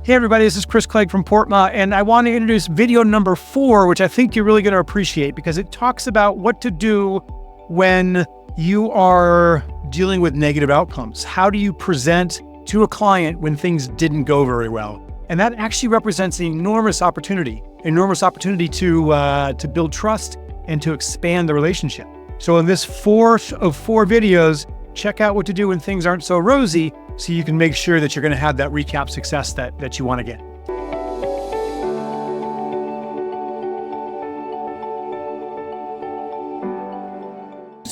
Hey everybody, this is Chris Clegg from Portma, and I want to introduce video number 4, which I think you're really going to appreciate because it talks about what to do when you are dealing with negative outcomes. How do you present to a client when things didn't go very well? And that actually represents an enormous opportunity to build trust and to expand the relationship. So in this 4th of 4 videos, check out what to do when things aren't so rosy so you can make sure that you're going to have that recap success that you want to get.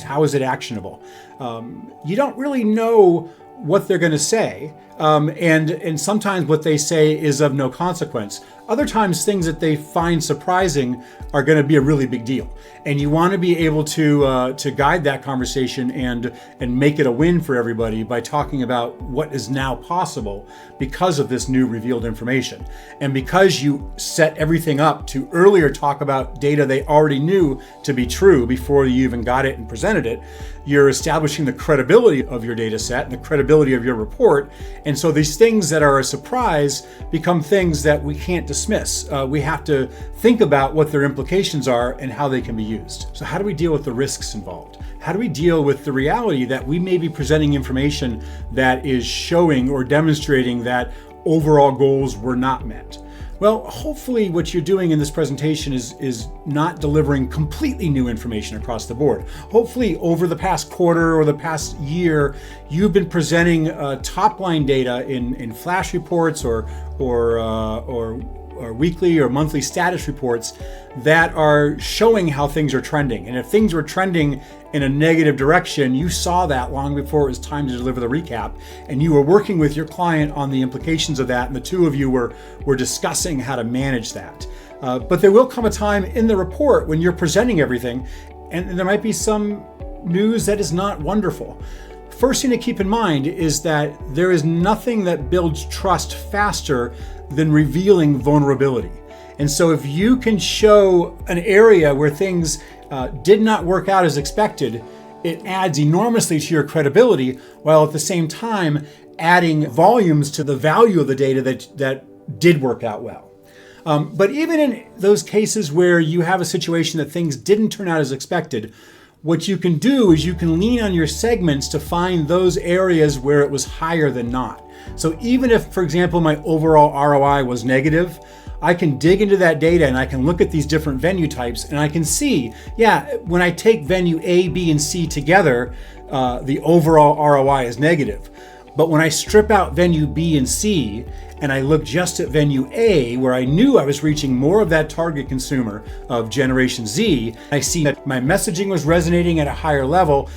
How is it actionable? You don't really know what they're going to say, and sometimes what they say is of no consequence. Other times, things that they find surprising are going to be a really big deal, and you want to be able to guide that conversation and make it a win for everybody by talking about what is now possible because of this new revealed information, and because you set everything up to earlier talk about data they already knew to be true before you even got it and presented it. You're establishing the credibility of your data set and the credibility of your report. And so these things that are a surprise become things that we can't dismiss. We have to think about what their implications are and how they can be used. So how do we deal with the risks involved? How do we deal with the reality that we may be presenting information that is showing or demonstrating that overall goals were not met? Well, hopefully what you're doing in this presentation is not delivering completely new information across the board. Hopefully over the past quarter or the past year, you've been presenting top-line data in flash reports or weekly or monthly status reports that are showing how things are trending. And if things were trending in a negative direction, you saw that long before it was time to deliver the recap, and you were working with your client on the implications of that, and the two of you were discussing how to manage that. But there will come a time in the report when you're presenting everything, and there might be some news that is not wonderful. First thing to keep in mind is that there is nothing that builds trust faster than revealing vulnerability. And so if you can show an area where things did not work out as expected, it adds enormously to your credibility, while at the same time adding volumes to the value of the data that did work out well. But even in those cases where you have a situation that things didn't turn out as expected, what you can do is you can lean on your segments to find those areas where it was higher than not. So even if, for example, my overall ROI was negative, I can dig into that data and I can look at these different venue types and I can see, yeah, when I take venue A, B, and C together, the overall ROI is negative. But when I strip out venue B and C and I look just at venue A, where I knew I was reaching more of that target consumer of Generation Z, I see that my messaging was resonating at a higher level.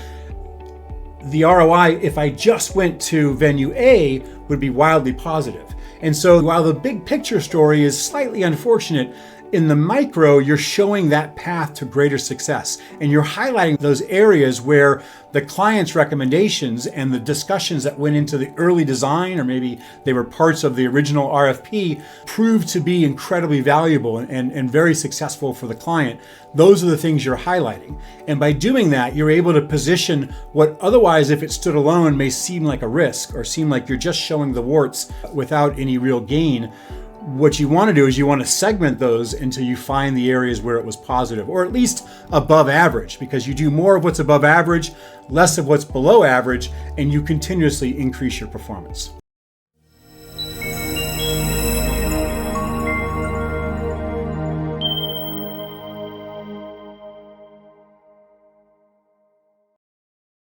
The ROI, if I just went to venue A, would be wildly positive. And so while the big picture story is slightly unfortunate, in the micro, you're showing that path to greater success. And you're highlighting those areas where the client's recommendations and the discussions that went into the early design, or maybe they were parts of the original RFP, proved to be incredibly valuable and very successful for the client. Those are the things you're highlighting. And by doing that, you're able to position what otherwise, if it stood alone, may seem like a risk or seem like you're just showing the warts without any real gain. What you want to do is you want to segment those until you find the areas where it was positive, or at least above average, because you do more of what's above average, less of what's below average, and you continuously increase your performance.